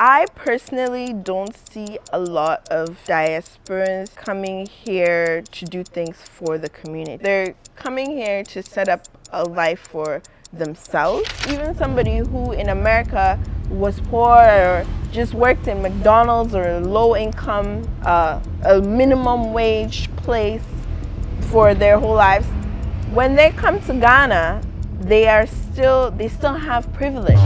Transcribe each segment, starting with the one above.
I personally don't see a lot of diasporans coming here to do things for the community. They're coming here to set up a life for themselves. Even somebody who in America was poor or just worked in McDonald's or a low income, a minimum wage place for their whole lives, when they come to Ghana, they still have privilege.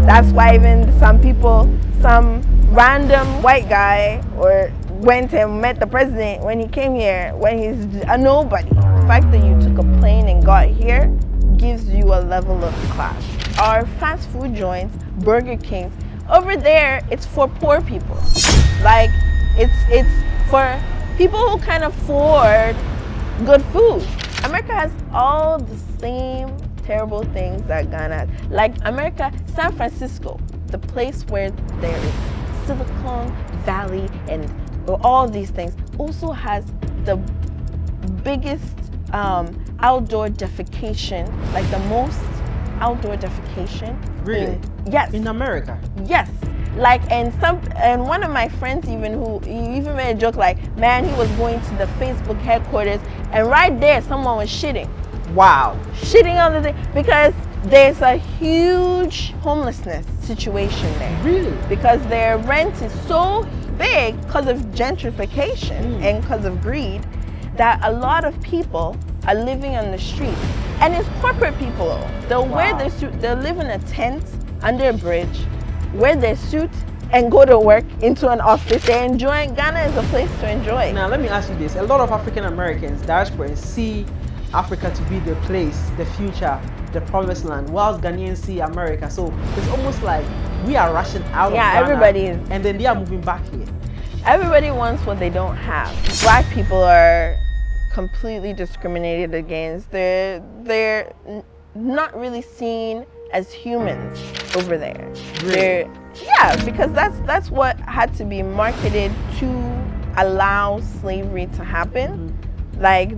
That's why even some people, some random white guy or went and met the president when he came here when he's a nobody. The fact that you took a plane and got here gives you a level of class. Our fast food joints, Burger Kings, over there it's for poor people. Like it's for people who can afford good food. America has all the same terrible things that Ghana has. Like America, San Francisco, the place where there is Silicon Valley and all these things, also has the biggest outdoor defecation, like the most outdoor defecation. Really? Yes. In America? Yes. Like, and one of my friends he even made a joke like, man, he was going to the Facebook headquarters and right there someone was shitting. Wow. Shitting on the thing because there's a huge homelessness situation there. Really? Because their rent is so big because of gentrification and because of greed that a lot of people are living on the street. And it's corporate people. They'll wear their suit, they'll live in a tent under a bridge, wear their suit and go to work into an office. They're enjoying, Ghana is a place to enjoy. Now let me ask you this. A lot of African Americans, diasporans, see Africa to be the place, the future, the promised land, whilst Ghanaians see America. So it's almost like we are rushing out of Ghana, everybody is. And then they are moving back here. Everybody wants what they don't have. Black people are completely discriminated against. They're not really seen as humans over there. Really? Because that's what had to be marketed to allow slavery to happen. Like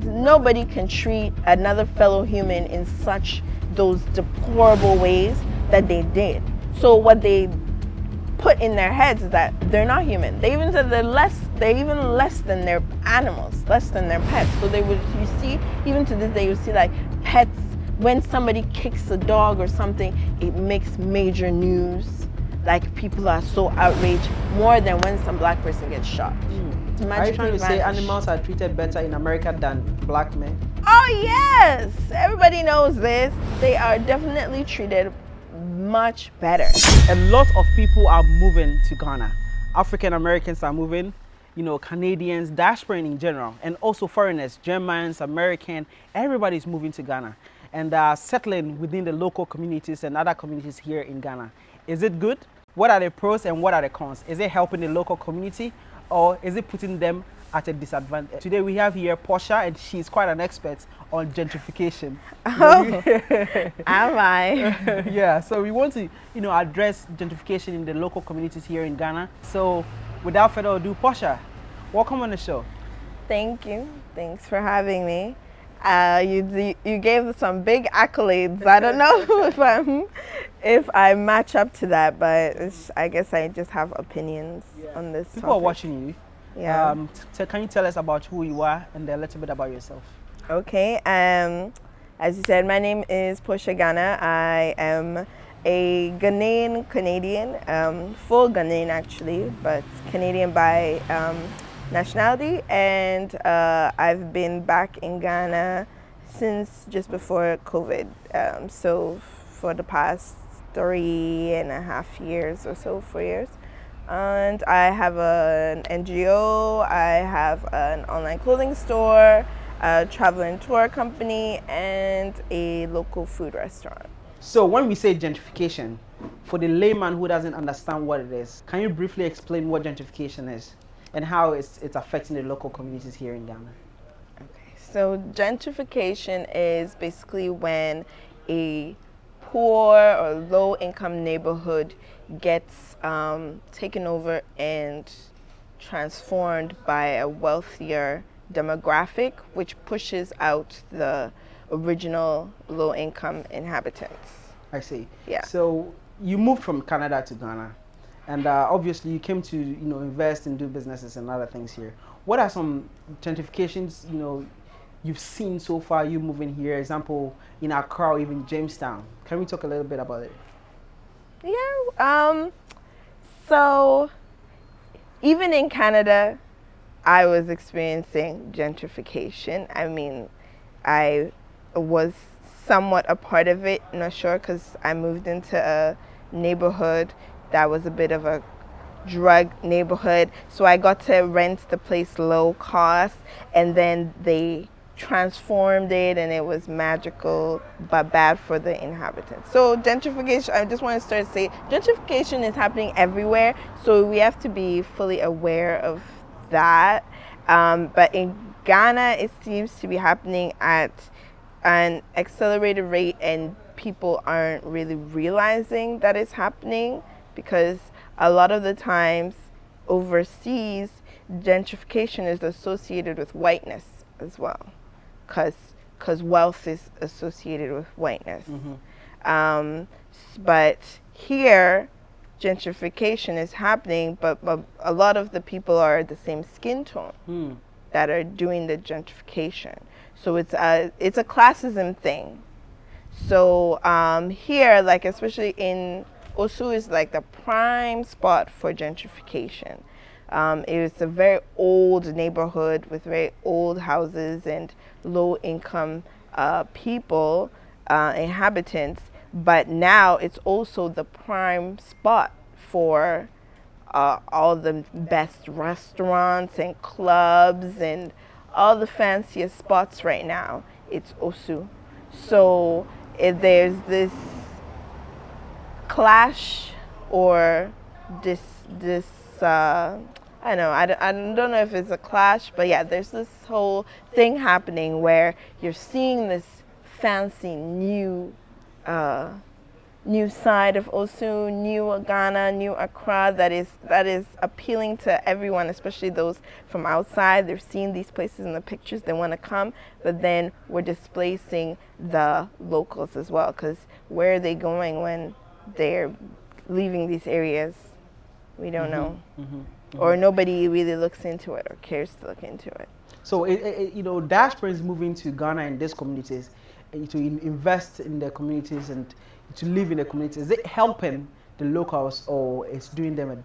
nobody can treat another fellow human in such those deplorable ways that they did. So what they put in their heads is that they're not human. They even said they're even less than their animals, less than their pets. So you see, even to this day, you see like pets, when somebody kicks a dog or something, it makes major news. Like people are so outraged, more than when some black person gets shot. Are you trying to say animals are treated better in America than black men? Oh yes, everybody knows this. They are definitely treated much better. A lot of people are moving to Ghana. African Americans are moving, Canadians, diaspora in general, and also foreigners, Germans, American, everybody's moving to Ghana and settling within the local communities and other communities here in Ghana. Is it good? What are the pros and what are the cons? Is it helping the local community or is it putting them at a disadvantage? Today we have here Potia, and she's quite an expert on gentrification. Oh, am I? Yeah, so we want to, address gentrification in the local communities here in Ghana. So without further ado, Potia, welcome on the show. Thank you. Thanks for having me. You gave some big accolades. I don't know if I match up to that, but I guess I just have opinions on this People topic. are watching you. Yeah. Can you tell us about who you are and a little bit about yourself? Okay. As you said, my name is Potia Gana. I am a Ghanaian Canadian, full Ghanaian actually, but Canadian by nationality, and I've been back in Ghana since just before COVID. So for the past 3.5 years or so, 4 years. And I have an NGO, I have an online clothing store, a travel and tour company, and a local food restaurant. So when we say gentrification, for the layman who doesn't understand what it is, can you briefly explain what gentrification is and how it's affecting the local communities here in Ghana? Okay, so gentrification is basically when a poor or low income neighborhood gets taken over and transformed by a wealthier demographic, which pushes out the original low income inhabitants. I see. Yeah. So you moved from Canada to Ghana, And obviously, you came to invest and do businesses and other things here. What are some gentrifications you've seen so far? You moving here, example in Accra or even Jamestown. Can we talk a little bit about it? Yeah. So even in Canada, I was experiencing gentrification. I mean, I was somewhat a part of it, not sure, because I moved into a neighborhood that was a bit of a drug neighborhood. So I got to rent the place low cost, and then they transformed it, and it was magical but bad for the inhabitants. So gentrification, I just want to start to say gentrification is happening everywhere, so we have to be fully aware of that. But in Ghana, it seems to be happening at an accelerated rate, and people aren't really realizing that it's happening, because a lot of the times overseas, gentrification is associated with whiteness as well, because wealth is associated with whiteness. But here, gentrification is happening, but a lot of the people are the same skin tone that are doing the gentrification. So it's a classism thing. So here, like especially in Osu, is like the prime spot for gentrification. It's a very old neighborhood with very old houses and low income people, inhabitants. But now it's also the prime spot for all the best restaurants and clubs and all the fanciest spots right now. It's Osu. So if there's this clash or this I don't know, I don't know if it's a clash, but yeah, there's this whole thing happening where you're seeing this fancy new side of Osu, new Ghana, new Accra that is appealing to everyone, especially those from outside. They're seeing these places in the pictures, they want to come, but then we're displacing the locals as well, because where are they going when they're leaving these areas? We don't know. Or nobody really looks into it or cares to look into it. So, diaspora is moving to Ghana and these communities to invest in their communities and to live in the communities. Is it helping the locals, or is doing them a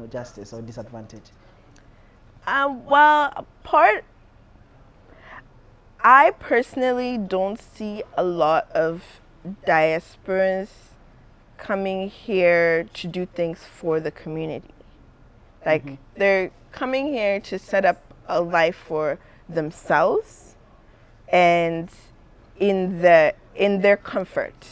justice or disadvantage? Well, I personally don't see a lot of diasporans coming here to do things for the community. Like they're coming here to set up a life for themselves and in their comfort,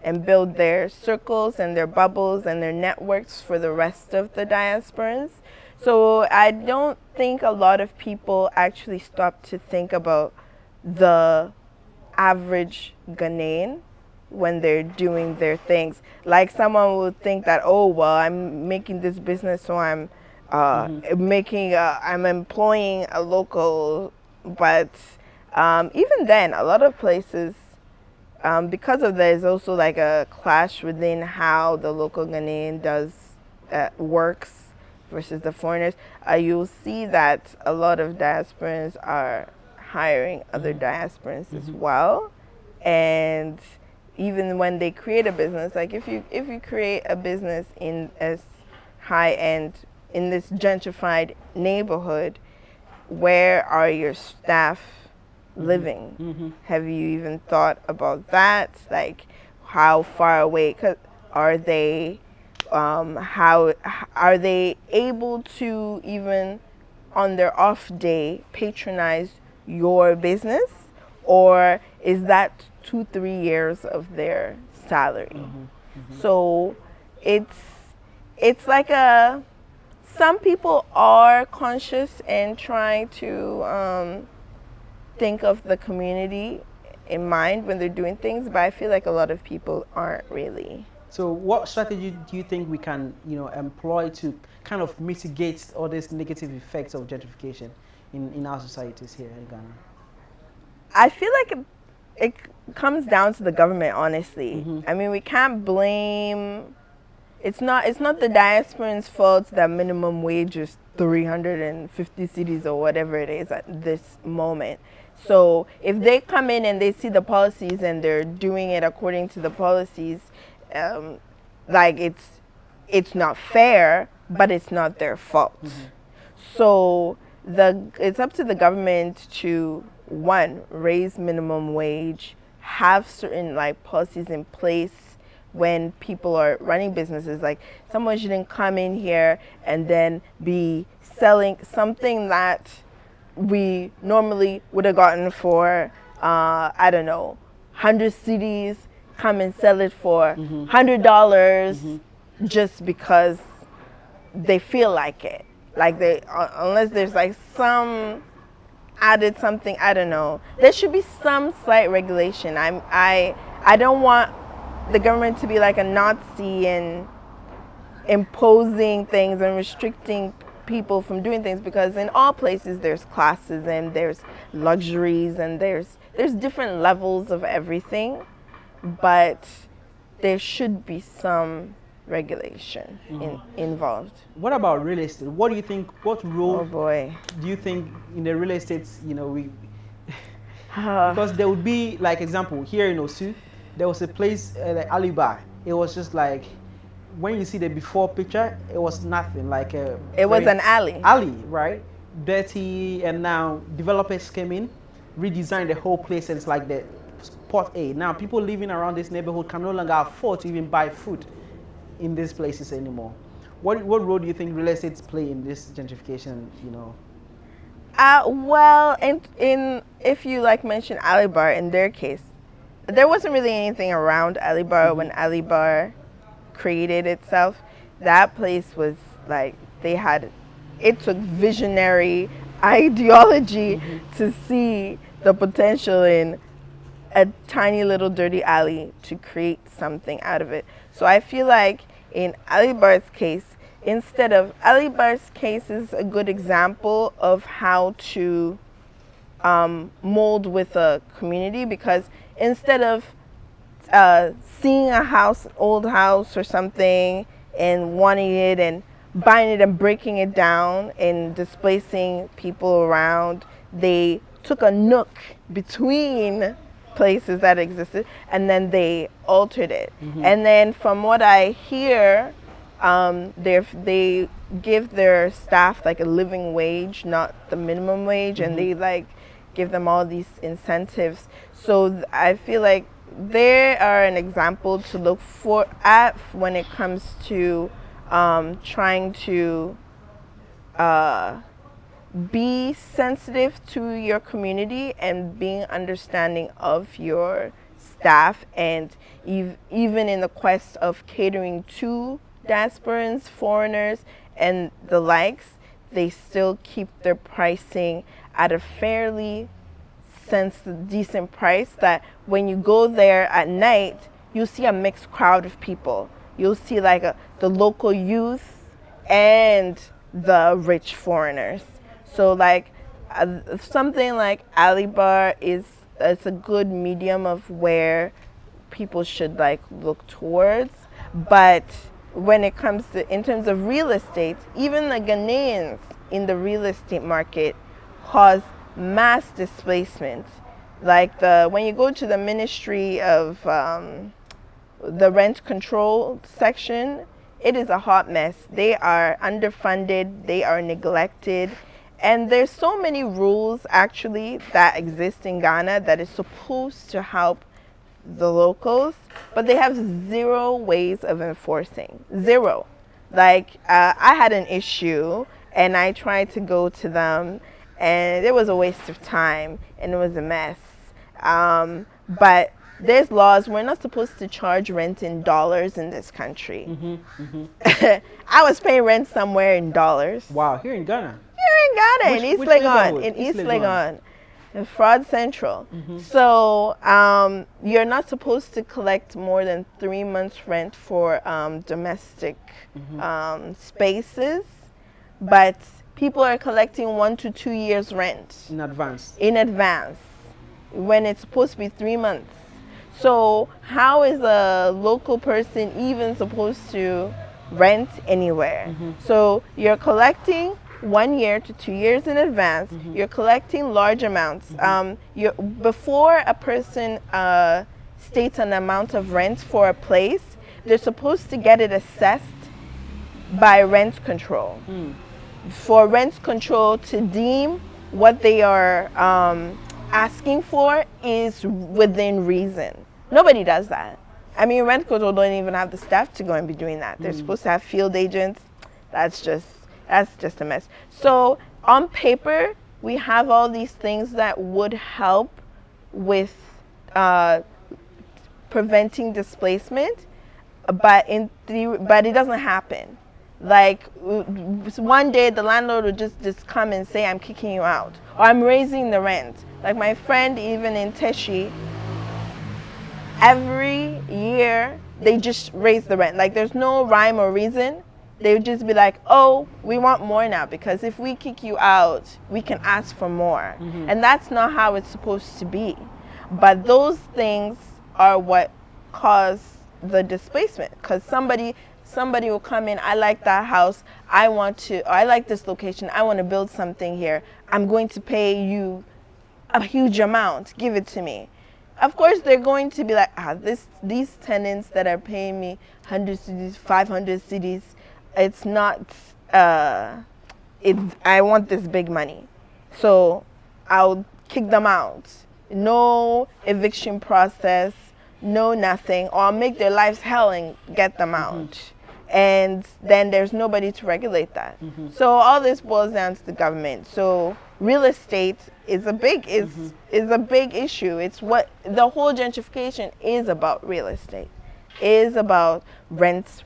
and build their circles and their bubbles and their networks for the rest of the diasporans. So I don't think a lot of people actually stop to think about the average Ghanaian when they're doing their things. Like someone would think that, oh well, I'm making this business, so I'm I'm employing a local, but even then, a lot of places, because of there's also like a clash within how the local Ghanaian does works versus the foreigners. You'll see that a lot of diasporans are hiring other diasporans as well, and even when they create a business, like if you create a business in as high end in this gentrified neighborhood, where are your staff living? Have you even thought about that? Like, how far away are they? How are they able to even on their off day patronize your business, or is that 2-3 years of their salary? So it's like some people are conscious and trying to think of the community in mind when they're doing things, but I feel like a lot of people aren't really. So what strategy do you think we can employ to kind of mitigate all these negative effects of gentrification in our societies here in Ghana? I feel like it comes down to the government, honestly. I mean, we can't blame it's not the diasporans' fault that minimum wage is 350 cities or whatever it is at this moment. So if they come in and they see the policies and they're doing it according to the policies, um, like it's not fair, but it's not their fault. So it's up to the government to, one, raise minimum wage, have certain like policies in place when people are running businesses. Like someone shouldn't come in here and then be selling something that we normally would have gotten for I don't know, 100 cities, come and sell it for $100 just because they feel like it. Like they, unless there's like some added something, I don't know. There should be some slight regulation. I don't want the government to be like a Nazi and imposing things and restricting people from doing things, because in all places there's classes and there's luxuries and there's different levels of everything, but there should be some regulation involved. What about real estate? What do you think? What role Oh boy. do you think in the real estate? We because there would be, like, example here in Osu, there was a place like Alibar. It was just like, when you see the before picture, it was nothing, like a It was an alley. alley, right? Dirty, and now developers came in, redesigned the whole place, and it's like the spot A. Now people living around this neighborhood can no longer afford to even buy food in these places anymore. What role do you think real estates play in this gentrification? Well, in if you like mentioned Alibar, in their case, there wasn't really anything around Alibar when Alibar created itself. That place was like, it took visionary ideology to see the potential in a tiny little dirty alley to create something out of it. So I feel like in Alibar's case, Alibar's case is a good example of how to mold with a community, because instead of seeing a house, old house or something, and wanting it and buying it and breaking it down and displacing people around, they took a nook between places that existed and then they altered it. And then from what I hear, they give their staff like a living wage, not the minimum wage, and they like give them all these incentives. So I feel like they are an example to look at when it comes to trying to be sensitive to your community and being understanding of your staff, and even in the quest of catering to diasporans, foreigners, and the likes, they still keep their pricing at a fairly decent price, that when you go there at night, you'll see a mixed crowd of people. You'll see like the local youth and the rich foreigners. So like something like Alibar it's a good medium of where people should like look towards. But when it comes to, in terms of real estate, even the Ghanaians in the real estate market cause mass displacement. Like when you go to the Ministry of the rent control section, it is a hot mess. They are underfunded, they are neglected, and there's so many rules actually that exist in Ghana that is supposed to help the locals, but they have zero ways of enforcing. Zero. Like I had an issue and I tried to go to them, and it was a waste of time and it was a mess. But there's laws. We're not supposed to charge rent in dollars in this country. I was paying rent somewhere in dollars. Wow, here in Ghana. Here in Ghana, in East Legon, in East Legon, in Fraud Central. So you're not supposed to collect more than 3 months rent for domestic spaces, but people are collecting 1 to 2 years rent In advance. when it's supposed to be 3 months. So how is a local person even supposed to rent anywhere. So you're collecting 1 year to 2 years in advance. You're collecting large amounts. Before a person states an amount of rent for a place, they're supposed to get it assessed by rent control. For rent control to deem what they are asking for is within reason. Nobody does that. I mean, rent control don't even have the staff to go and be doing that. They're supposed to have field agents. That's just a mess. So on paper, we have all these things that would help with preventing displacement, but but it doesn't happen. Like one day the landlord would just come and say, I'm kicking you out, or I'm raising the rent. Like my friend, even in Teshi, every year they just raise the rent. Like there's no rhyme or reason. They would just be like, oh, we want more now, because if we kick you out, we can ask for more. And that's not how it's supposed to be. But those things are what cause the displacement, because somebody will come in, I like that house, I like this location, I want to build something here, I'm going to pay you a huge amount, give it to me. Of course they're going to be like, these tenants that are paying me 100 cedis, 500 cedis, it's not I want this big money, so I'll kick them out. No eviction process, no nothing, or I'll make their lives hell and get them out. And then there's nobody to regulate that. So all this boils down to the government. So real estate is a big issue. It's what the whole gentrification is about. Real estate is about rent,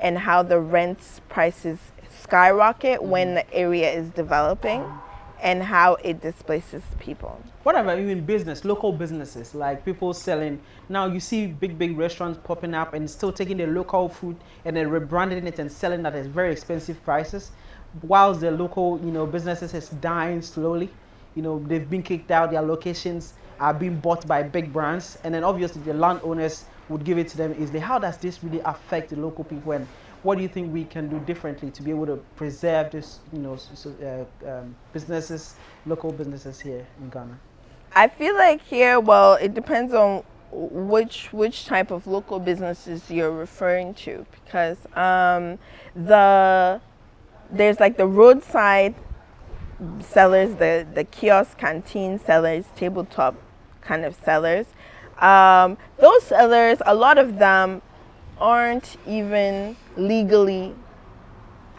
and how the rent prices skyrocket when the area is developing, and how it displaces people. What about even local businesses, like people selling? Now you see big restaurants popping up and still taking the local food and then rebranding it and selling that at very expensive prices, whilst the local, businesses is dying slowly. They've been kicked out, their locations are being bought by big brands, and then obviously the landowners would give it to them easily. How does this really affect the local people, and what do you think we can do differently to be able to preserve this, local businesses here in Ghana? I feel like here, well, it depends on which type of local businesses you're referring to, because there's like the roadside sellers, the kiosk, canteen sellers, tabletop kind of sellers. Those sellers, a lot of them aren't even legally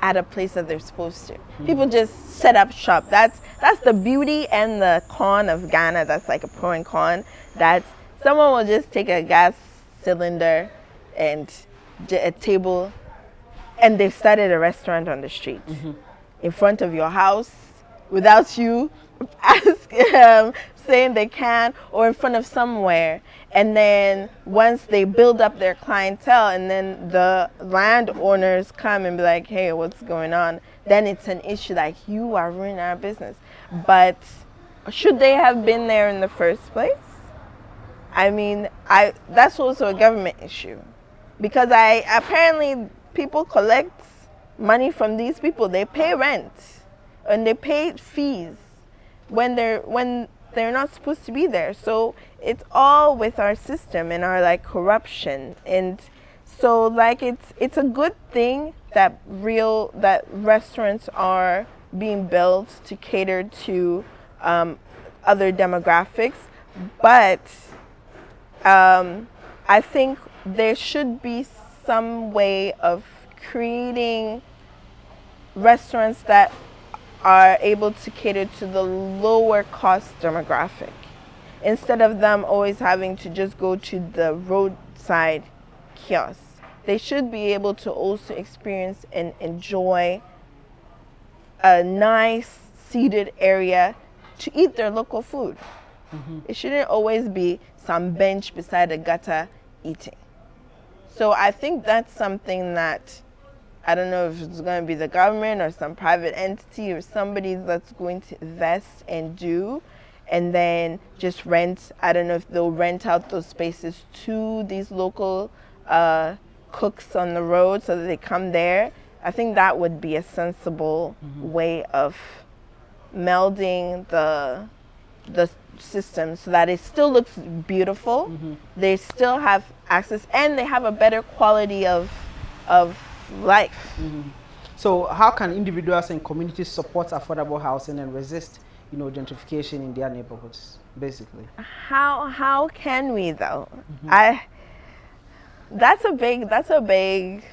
at a place that they're supposed to. People just set up shop. That's the beauty and the con of Ghana. That's like a pro and con. That someone will just take a gas cylinder and a table, and they've started a restaurant on the street in front of your house without you saying they can, or in front of somewhere. And then once they build up their clientele, and then the landowners come and be like, hey, what's going on? Then it's an issue, like, you are ruining our business. But should they have been there in the first place? I mean, that's also a government issue, because apparently people collect money from these people. They pay rent and they pay fees when they're not supposed to be there. So it's all with our system and our like corruption. And so like it's a good thing that restaurants are being built to cater to other demographics, but I think there should be some way of creating restaurants that are able to cater to the lower cost demographic, instead of them always having to just go to the roadside kiosks. They should be able to also experience and enjoy a nice seated area to eat their local food. It shouldn't always be some bench beside a gutter eating. So I think that's something that, I don't know if it's going to be the government or some private entity or somebody that's going to invest and do, and then just rent. I don't know if they'll rent out those spaces to these local cooks on the road so that they come there. I think that would be a sensible way of melding the system so that it still looks beautiful. They still have access and they have a better quality of life. So how can individuals and communities support affordable housing and resist, gentrification in their neighborhoods, basically? How can we though? That's a big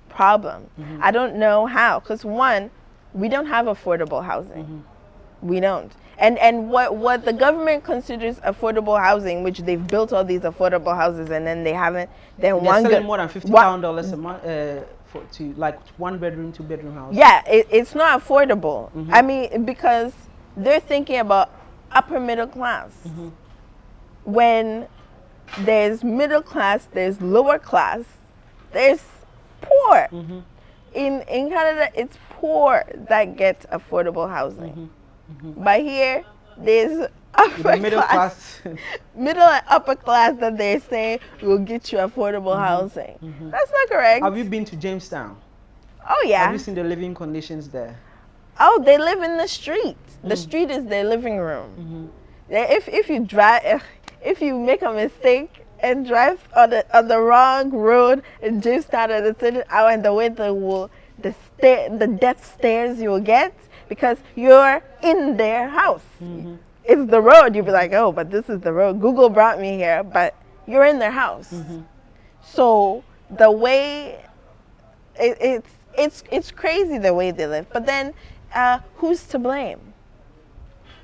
problem. I don't know how, because one, we don't have affordable housing. We don't. And what the government considers affordable housing, which they've built all these affordable houses and then they haven't, then they're selling more than $50,000 a month to like 1 bedroom, 2 bedroom house. Yeah, it's not affordable. I mean, because they're thinking about upper middle class. When there's middle class, there's lower class, there's poor. In Canada, it's poor that get affordable housing. But here, there's upper middle class. Middle and upper class that they're saying will get you affordable housing. That's not correct. Have you been to Jamestown? Oh yeah. Have you seen the living conditions there? Oh, they live in the street. The street is their living room. If you make a mistake and drive on the wrong road in Jamestown at a certain hour, and the way the death stares you will get because you're in their house. It's the road. You'll be like, oh, but this is the road. Google brought me here, but you're in their house. So the way it's crazy the way they live. But then, who's to blame?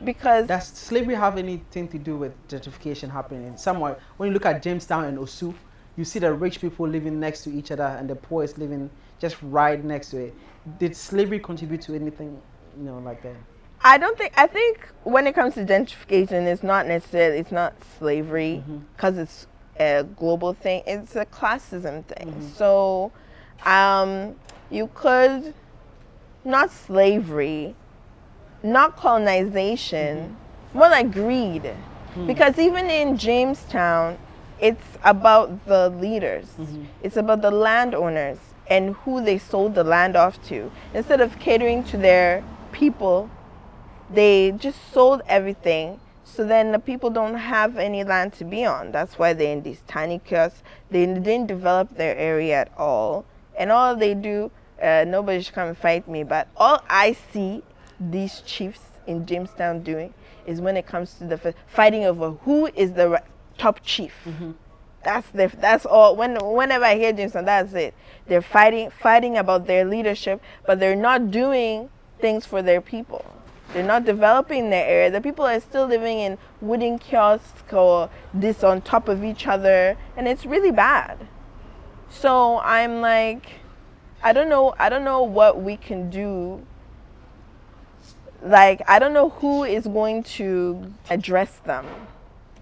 Because does slavery have anything to do with gentrification happening somewhere? When you look at Jamestown and Osu, you see the rich people living next to each other and the poor is living just right next to it. Did slavery contribute to anything, like that? I think when it comes to gentrification, it's not slavery, because it's a global thing. It's a classism thing. So, you could, not slavery, not colonization, more like greed. Because even in Jamestown, it's about the leaders. It's about the landowners and who they sold the land off to. Instead of catering to their people, they just sold everything. So then the people don't have any land to be on. That's why they're in these tiny kiosks. They didn't develop their area at all. And all they do, nobody should come and fight me, but all I see these chiefs in Jamestown doing is when it comes to the fighting over who is the top chief. That's all. Whenever I hear Jamestown, that's it. They're fighting about their leadership, but they're not doing things for their people. They're not developing their area. The people are still living in wooden kiosks or this on top of each other, and it's really bad. So I'm like, I don't know what we can do. Like, I don't know who is going to address them.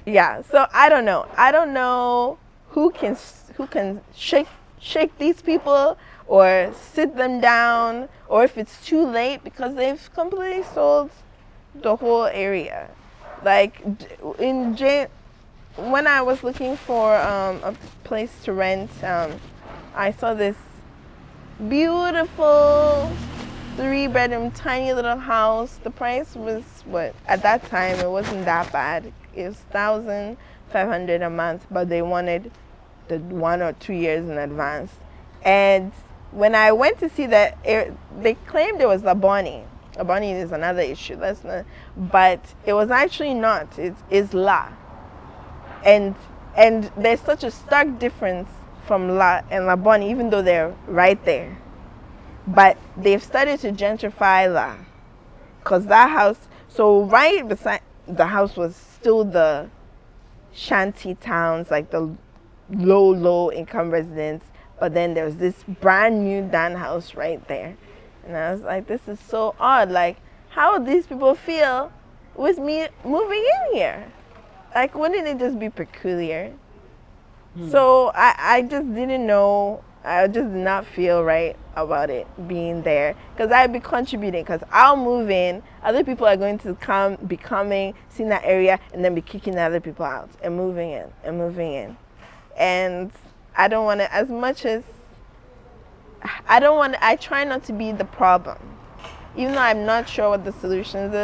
Yeah, so I don't know who can shake these people or sit them down, or if it's too late because they've completely sold the whole area. Like when I was looking for a place to rent, I saw this beautiful 3-bedroom tiny little house. The price was, what, at that time it wasn't that bad. It was $1,500 a month, but they wanted the 1 or 2 years in advance. And when I went to see that, they claimed it was Laboni. Laboni is another issue. That's not, but it was actually not. It's La. And there's such a stark difference from La and Laboni, even though they're right there. But they've started to gentrify La, because that house, so right beside the house was still the shanty towns, like the low income residents. But then there's this brand new Dan house right there. And I was like, this is so odd. Like, how would these people feel with me moving in here? Like, wouldn't it just be peculiar? So I just didn't know. I just did not feel right about it being there, because I'd be contributing, because I'll move in, other people are going to be coming, seeing that area, and then be kicking the other people out and moving in. And I don't want to, as much as I try not to be the problem. Even though I'm not sure what the solutions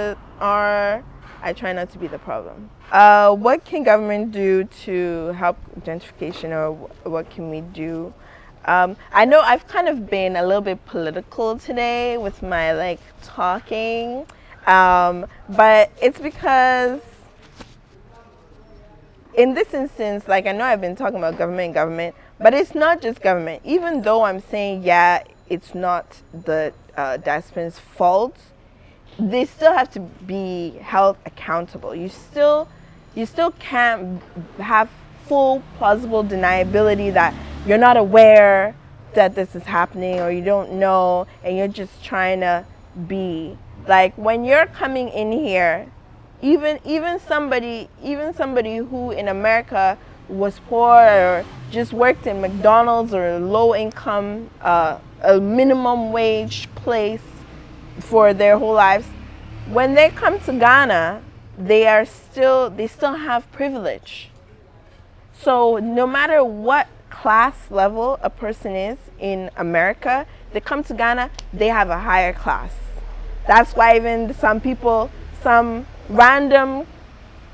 are, I try not to be the problem. What can government do to help gentrification, or what can we do? I know I've kind of been a little bit political today with my like talking, but it's because in this instance, like I know I've been talking about government, but it's not just government. Even though I'm saying, yeah, it's not the diasporans' fault, they still have to be held accountable. You still can't have full plausible deniability that you're not aware that this is happening, or you don't know, and you're just trying to be like, when you're coming in here, even somebody who in America was poor or just worked in McDonald's or low income, a minimum wage place for their whole lives, when they come to Ghana, they still have privilege. So no matter what class level a person is in America, they come to Ghana, they have a higher class. That's why even some random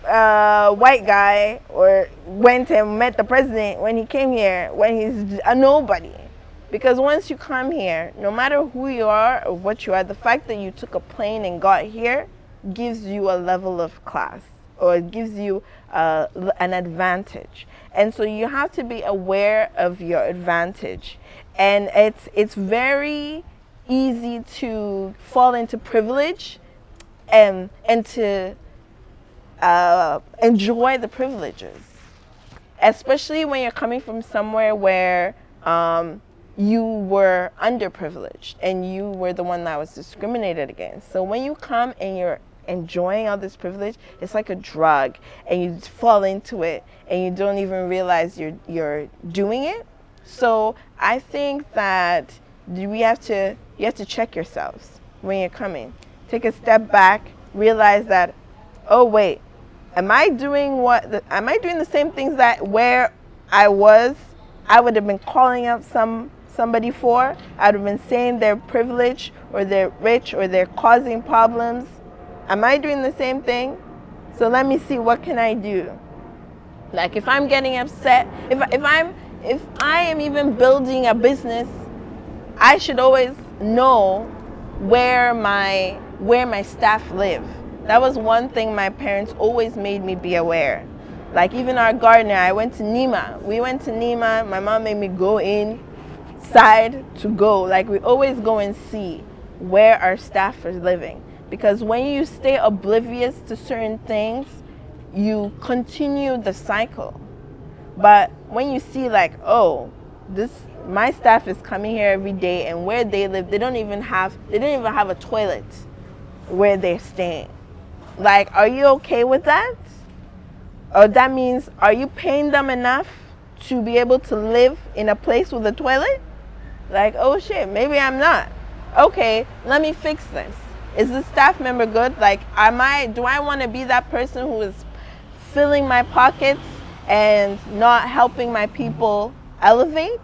white guy or went and met the president when he came here, when he's a nobody. Because once you come here, no matter who you are or what you are, the fact that you took a plane and got here gives you a level of class, or it gives you an advantage. And so you have to be aware of your advantage. And it's very easy to fall into privilege and to enjoy the privileges, especially when you're coming from somewhere where you were underprivileged and you were the one that was discriminated against. So when you come and you're enjoying all this privilege, it's like a drug, and you fall into it and you don't even realize you're doing it. So I think that you have to check yourselves when you're coming. Take a step back, realize that, oh wait, am I doing the same things that where I would have been calling out somebody for? I would have been saying they're privileged or they're rich or they're causing problems. Am I doing the same thing? So let me see, what can I do? Like if I'm getting upset, if I am even building a business, I should always know where my staff live. That was one thing my parents always made me be aware. Like even our gardener, I went to Nima. We went to Nima. My mom made me go inside to go. Like we always go and see where our staff is living. Because when you stay oblivious to certain things, you continue the cycle. But when you see like, oh, my staff is coming here every day, and where they live, they don't even have a toilet where they're staying. Like, are you okay with that? Or that means, are you paying them enough to be able to live in a place with a toilet? Like, oh shit, maybe I'm not. Okay, let me fix this. Is the staff member good? Like, do I want to be that person who is filling my pockets and not helping my people elevate?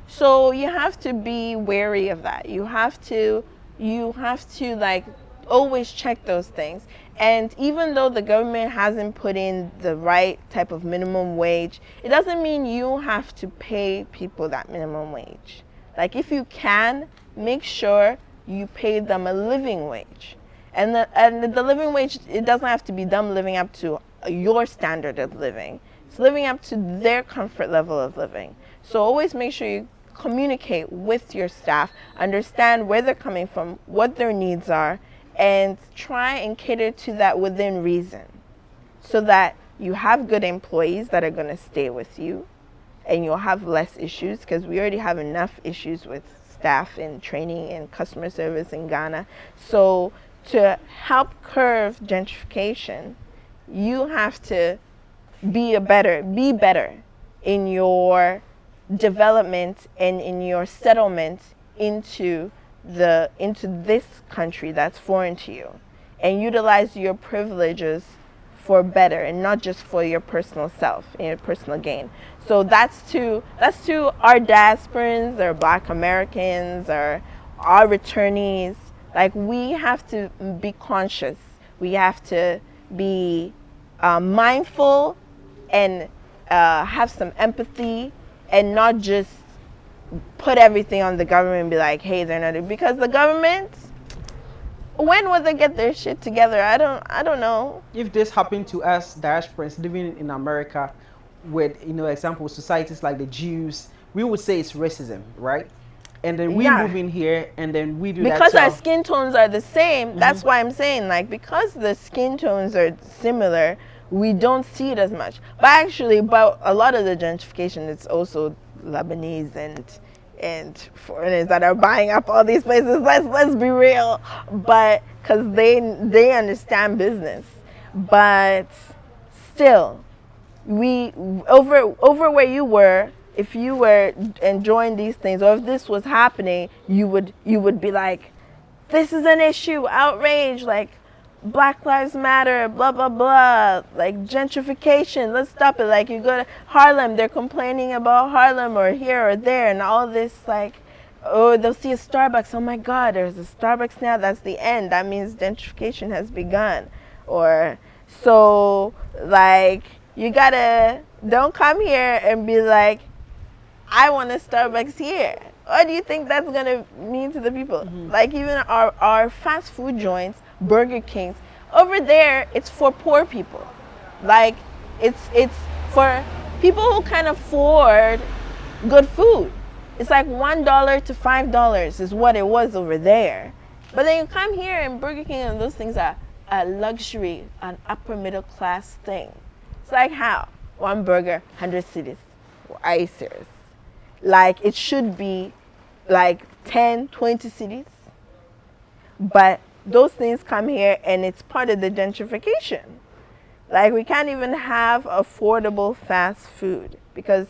So you have to be wary of that. You have to like always check those things. And even though the government hasn't put in the right type of minimum wage, it doesn't mean you have to pay people that minimum wage. Like if you can, make sure you pay them a living wage. And the living wage, it doesn't have to be them living up to your standard of living. It's living up to their comfort level of living. So always make sure you communicate with your staff, understand where they're coming from, what their needs are, and try and cater to that within reason, so that you have good employees that are going to stay with you and you'll have less issues, because we already have enough issues with staff and training and customer service in Ghana. So to help curb gentrification, you have to be better in your development and in your settlement into this country that's foreign to you, and utilize your privileges for better and not just for your personal self and your personal gain. So that's to our diasporans or Black Americans or our returnees. Like, we have to be conscious. We have to be mindful and have some empathy and not just put everything on the government and be like, hey, they're not, because the government, when will they get their shit together? I don't know. If this happened to us diasporans living in America with, example, societies like the Jews, we would say it's racism, right? And then we move in here and then we do that. Because our skin tones are the same, that's why I'm saying, like, because the skin tones are similar, we don't see it as much. But actually, but a lot of the gentrification, it's also Lebanese and foreigners that are buying up all these places. Let's be real, but because they understand business. But still, we over where you were, if you were enjoying these things, or if this was happening, you would be like, this is an issue, outrage, like Black Lives Matter, blah blah blah, like gentrification, let's stop it. Like, you go to Harlem, they're complaining about Harlem or here or there and all this, like, oh, they'll see a Starbucks, oh my god, there's a Starbucks now, that's the end, that means gentrification has begun. Or so, like, you gotta, don't come here and be like, I want a Starbucks here. What do you think that's gonna mean to the people? Like, even our fast food joints, Burger Kings, over there, it's for poor people. Like, it's for people who can afford good food. It's like $1 to $5 is what it was over there. But then you come here and Burger King and those things are a luxury, an upper middle class thing. It's like, how? One burger, 100 cedis. Are you serious? Like, it should be like 10, 20 cedis. But those things come here and it's part of the gentrification. Like, we can't even have affordable fast food because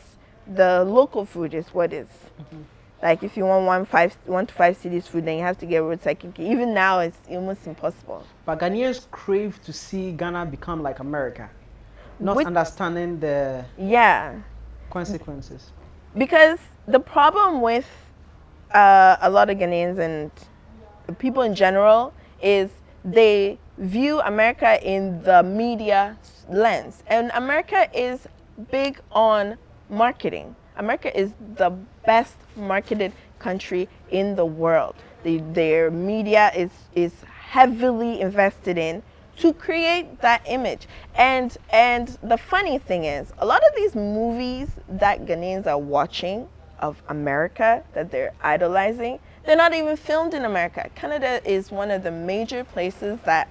the local food is what is. Like, if you want 1 to 5 cedis food, then you have to get roadside kinky. Even now, it's almost impossible. But Ghanaians crave to see Ghana become like America, not understanding the consequences. Because the problem with a lot of Ghanaians and people in general is they view America in the media lens. And America is big on marketing. America is the best marketed country in the world. Their media is heavily invested in to create that image. And the funny thing is, a lot of these movies that Ghanaians are watching of America, that they're idolizing, they're not even filmed in America. Canada is one of the major places that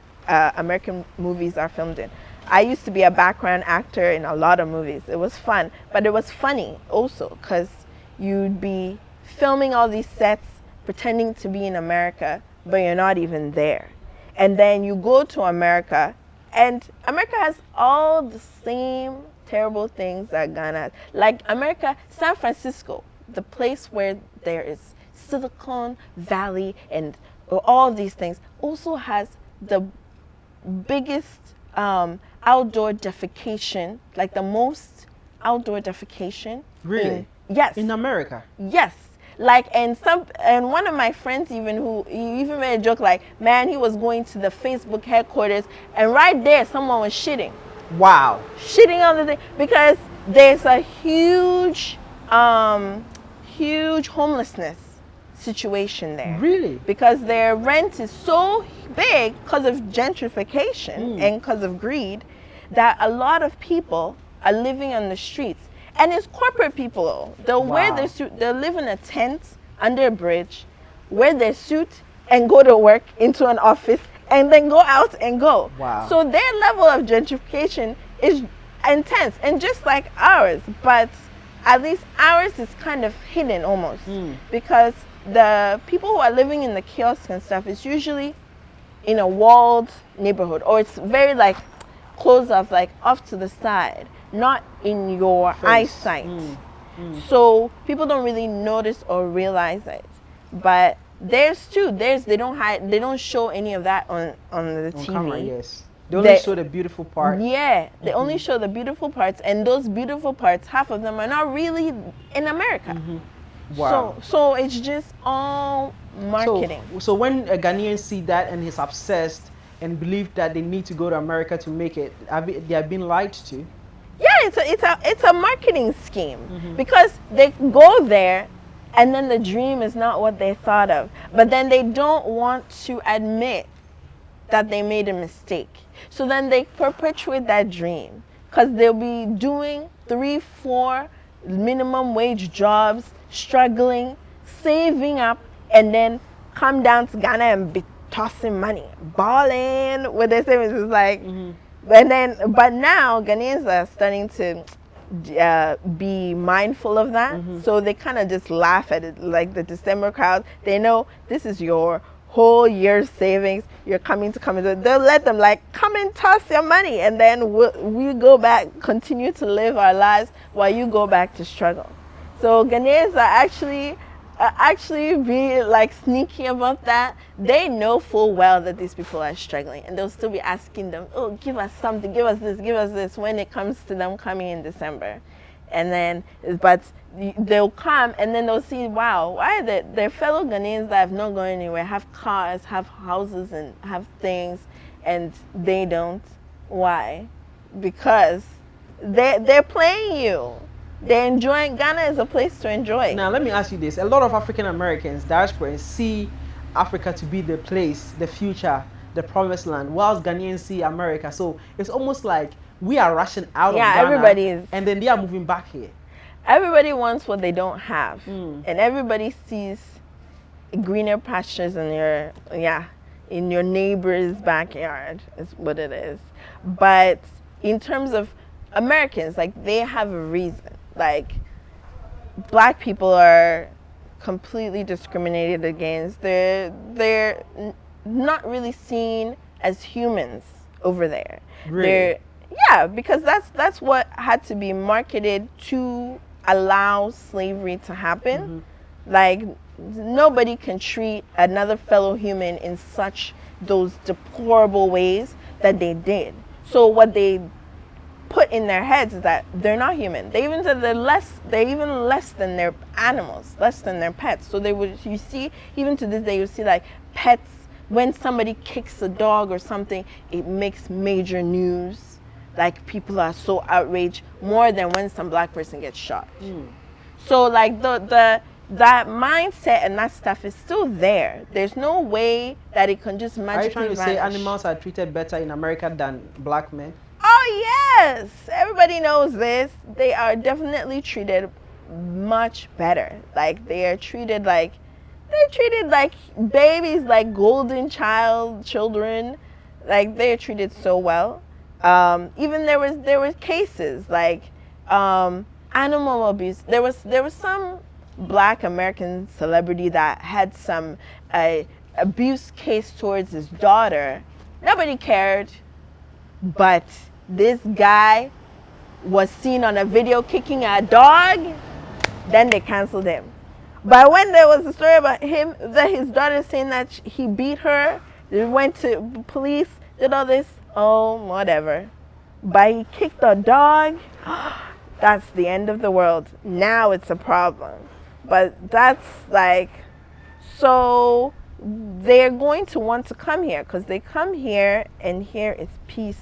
American movies are filmed in. I used to be a background actor in a lot of movies. It was fun, but it was funny also because you'd be filming all these sets, pretending to be in America, but you're not even there. And then you go to America, and America has all the same terrible things that Ghana has. Like America, San Francisco, the place where there is Silicon Valley and all these things, also has the biggest outdoor defecation, like the most outdoor defecation. Really? Yes. In America? Yes. Like, and one of my friends he even made a joke like, man, he was going to the Facebook headquarters and right there someone was shitting. Wow. Shitting on the thing because there's a huge homelessness situation there. Really? Because their rent is so big because of gentrification and because of greed that a lot of people are living on the streets. And it's corporate people. They'll wear their suit, they'll live in a tent under a bridge, wear their suit and go to work into an office and then go out and go. Wow. So their level of gentrification is intense and just like ours, but at least ours is kind of hidden almost because the people who are living in the kiosks and stuff is usually in a walled neighborhood, or it's very like closed off, like off to the side, not in your eyesight. So people don't really notice or realize it. But they don't show any of that on the TV. Camera, yes. They only show the beautiful part. Yeah, they only show the beautiful parts, and those beautiful parts, half of them are not really in America. Wow. So it's just all marketing. So when a Ghanaian see that and is obsessed and believe that they need to go to America to make it, they have been lied to. Yeah, it's a marketing scheme, because they go there and then the dream is not what they thought of. But then they don't want to admit that they made a mistake. So then they perpetuate that dream, because they'll be doing 3-4 minimum wage jobs, struggling, saving up, and then come down to Ghana and be tossing money, balling with their savings. It's like, but now Ghanaians are starting to be mindful of that. So they kind of just laugh at it, like the December crowd. They know this is your whole year's savings. You're coming to come in. They'll let them like, come and toss your money, and then we go back, continue to live our lives while you go back to struggle. So Ghanaians are actually be like sneaky about that. They know full well that these people are struggling, and they'll still be asking them, oh, give us something, give us this, when it comes to them coming in December. And then, but they'll come and then they'll see, wow, why their fellow Ghanaians that have not gone anywhere, have cars, have houses, and have things, and they don't. Why? Because they're playing you. They're enjoying. Ghana is a place to enjoy. Now, let me ask you this. A lot of African Americans, diasporans, see Africa to be the place, the future, the promised land, whilst Ghanaians see America. So it's almost like we are rushing out of Ghana, everybody is, and then they are moving back here. Everybody wants what they don't have, and everybody sees greener pastures in your neighbor's backyard, is what it is. But in terms of Americans, like, they have a reason. Like, black people are completely discriminated against. They're not really seen as humans over there. Really? Because that's what had to be marketed to allow slavery to happen. Like, nobody can treat another fellow human in such those deplorable ways that they did. So what they put in their heads is that they're not human. They even said they're even less than their animals, less than their pets. So you see, even to this day, you see like pets, when somebody kicks a dog or something, it makes major news. Like, people are so outraged, more than when some black person gets shot. So like that mindset and that stuff is still there. There's no way that it can just magically Are you trying to vanish. say animals are treated better in America than black men? Oh yes, everybody knows this. They are definitely treated much better. Like, they're treated like babies, like golden children. Like, they're treated so well. Even there were cases like animal abuse. There was some black American celebrity that had some abuse case towards his daughter. Nobody cared, but this guy was seen on a video kicking a dog. Then they canceled him. But when there was a story about him, that his daughter saying that he beat her, they went to police, did all this, whatever. But he kicked a dog. That's the end of the world. Now it's a problem. But that's like, so they're going to want to come here, because they come here and here is peace.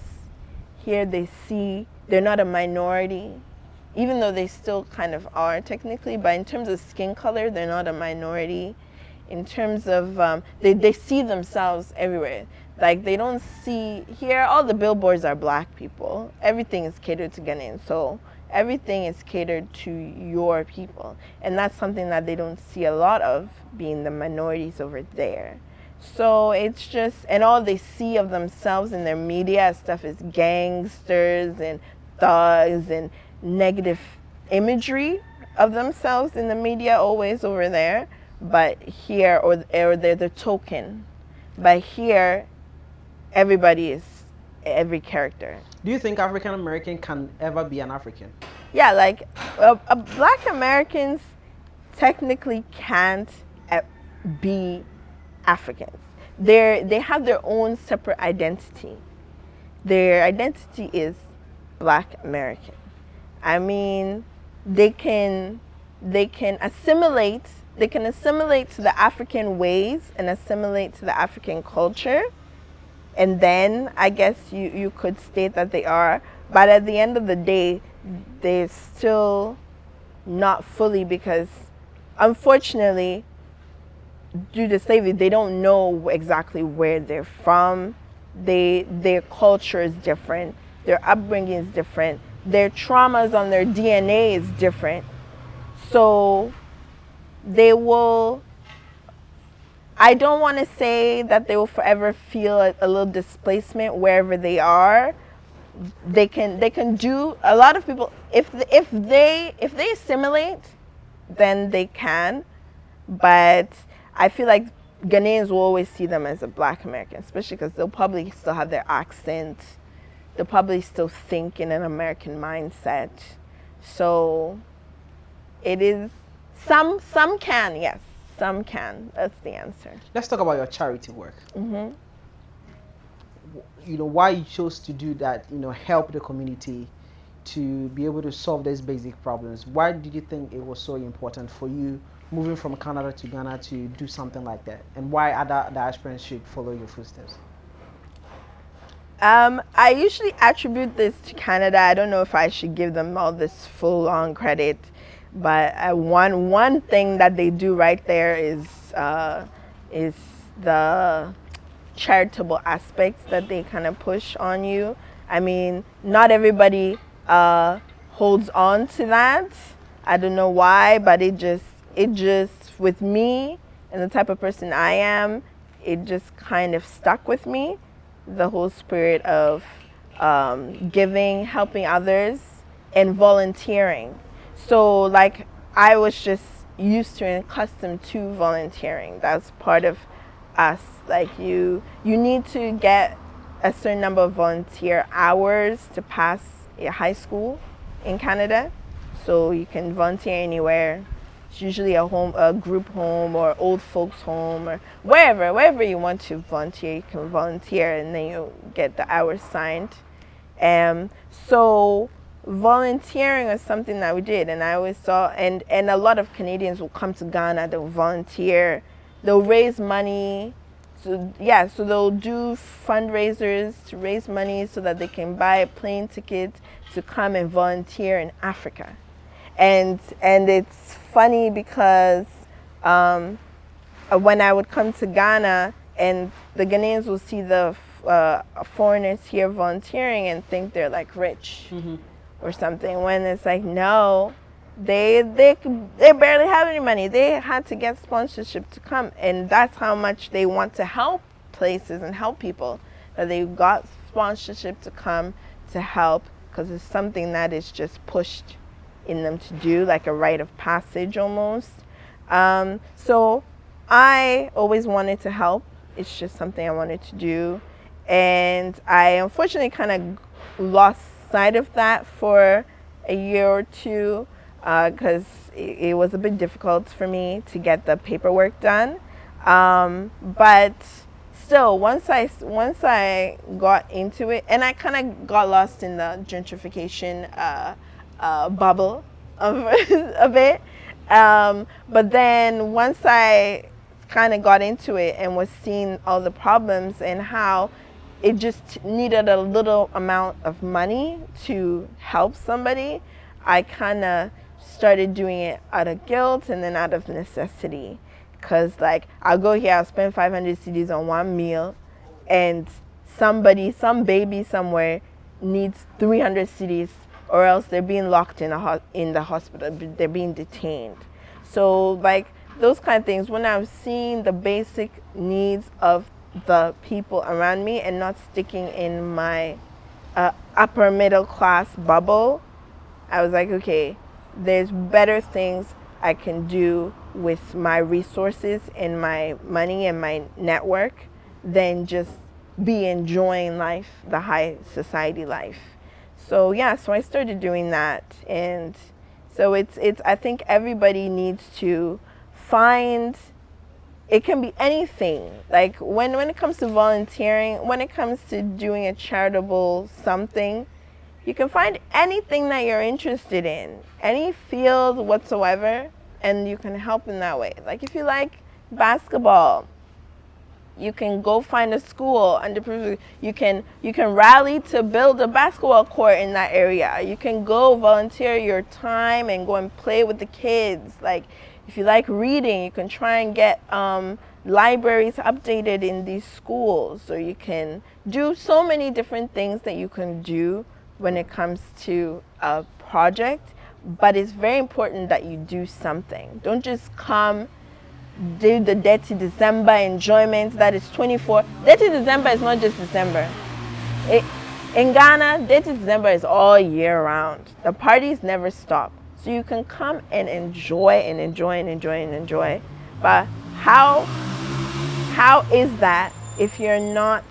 Here they see they're not a minority, even though they still kind of are technically, but in terms of skin color, they're not a minority. In terms of, they see themselves everywhere. Like, they don't see, here all the billboards are black people. Everything is catered to Ghanaians, so everything is catered to your people. And that's something that they don't see a lot of, being the minorities over there. So it's just, and all they see of themselves in their media stuff is gangsters and thugs and negative imagery of themselves in the media, always over there. But here, or they're the token. But here, everybody is every character. Do you think African American can ever be an African? Yeah, like black Americans technically can't be Africans. They have their own separate identity. their identity is Black American. I mean, they can assimilate to the African ways and assimilate to the African culture, and then I guess you could state that they are, but at the end of the day, they're still not fully, because unfortunately, due to slavery, they don't know exactly where they're from. Their culture is different, their upbringing is different, their traumas on their DNA is different. So they will, I don't want to say that they will forever feel a little displacement wherever they are. They can do, a lot of people, if they assimilate, then they can. But I feel like Ghanaians will always see them as a Black American, especially because they'll probably still have their accent. They'll probably still think in an American mindset. So it is, some can, yes, some can. That's the answer. Let's talk about your charity work. Why you chose to do that, help the community to be able to solve these basic problems. Why did you think it was so important for you moving from Canada to Ghana to do something like that? And why other diasporans should follow your footsteps? I usually attribute this to Canada. I don't know if I should give them all this full on credit, but one thing that they do right there is the charitable aspects that they kind of push on you. I mean, not everybody holds on to that. I don't know why, but it just with me and the type of person I am, it just kind of stuck with me. The whole spirit of giving, helping others, and volunteering. So like I was just used to and accustomed to volunteering. That's part of us. Like you need to get a certain number of volunteer hours to pass a high school in Canada. So you can volunteer anywhere. It's usually a group home or old folks home or wherever you want to volunteer, you can volunteer, and then you get the hours signed. So volunteering was something that we did, and I always saw, and a lot of Canadians will come to Ghana, they'll volunteer, they'll raise money. So they'll do fundraisers to raise money so that they can buy a plane ticket to come and volunteer in Africa. And it's funny because when I would come to Ghana, and the Ghanaians will see the foreigners here volunteering and think they're like rich or something, when it's like, no, they barely have any money. They had to get sponsorship to come, and that's how much they want to help places and help people, that they got sponsorship to come to help, because it's something that is just pushed in them to do, like a rite of passage almost. So I always wanted to help. It's just something I wanted to do, and I unfortunately kind of lost sight of that for a year or two, because it was a bit difficult for me to get the paperwork done. But still, once I got into it, and I kind of got lost in the gentrification bubble of it. But then once I kind of got into it and was seeing all the problems and how it just needed a little amount of money to help somebody, I kind of started doing it out of guilt and then out of necessity. Because like, I'll go here, I'll spend 500 cedis on one meal, and some baby somewhere needs 300 cedis, or else they're being locked in the hospital, they're being detained. So like those kind of things, when I'm seeing the basic needs of the people around me and not sticking in my upper middle class bubble, I was like, okay, there's better things I can do with my resources and my money and my network than just be enjoying life, the high society life. So so I started doing that, and so it's I think everybody needs to find it can be anything. Like when it comes to volunteering, when it comes to doing a charitable something, you can find anything that you're interested in, any field whatsoever, and you can help in that way. Like if you like basketball, you can go find a school underprivileged. You can rally to build a basketball court in that area. You can go volunteer your time and go and play with the kids. Like if you like reading, you can try and get libraries updated in these schools. So you can do so many different things that you can do when it comes to a project. But it's very important that you do something. Don't just come, do the Dirty December enjoyment that is 24. Dirty December is not just December. In Ghana, Dirty December is all year round. The parties never stop. So you can come and enjoy and enjoy and enjoy and enjoy. But how is that if you're not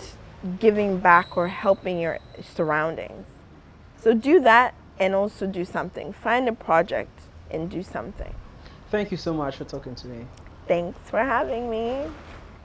giving back or helping your surroundings? So do that and also do something. Find a project and do something. Thank you so much for talking to me. Thanks for having me.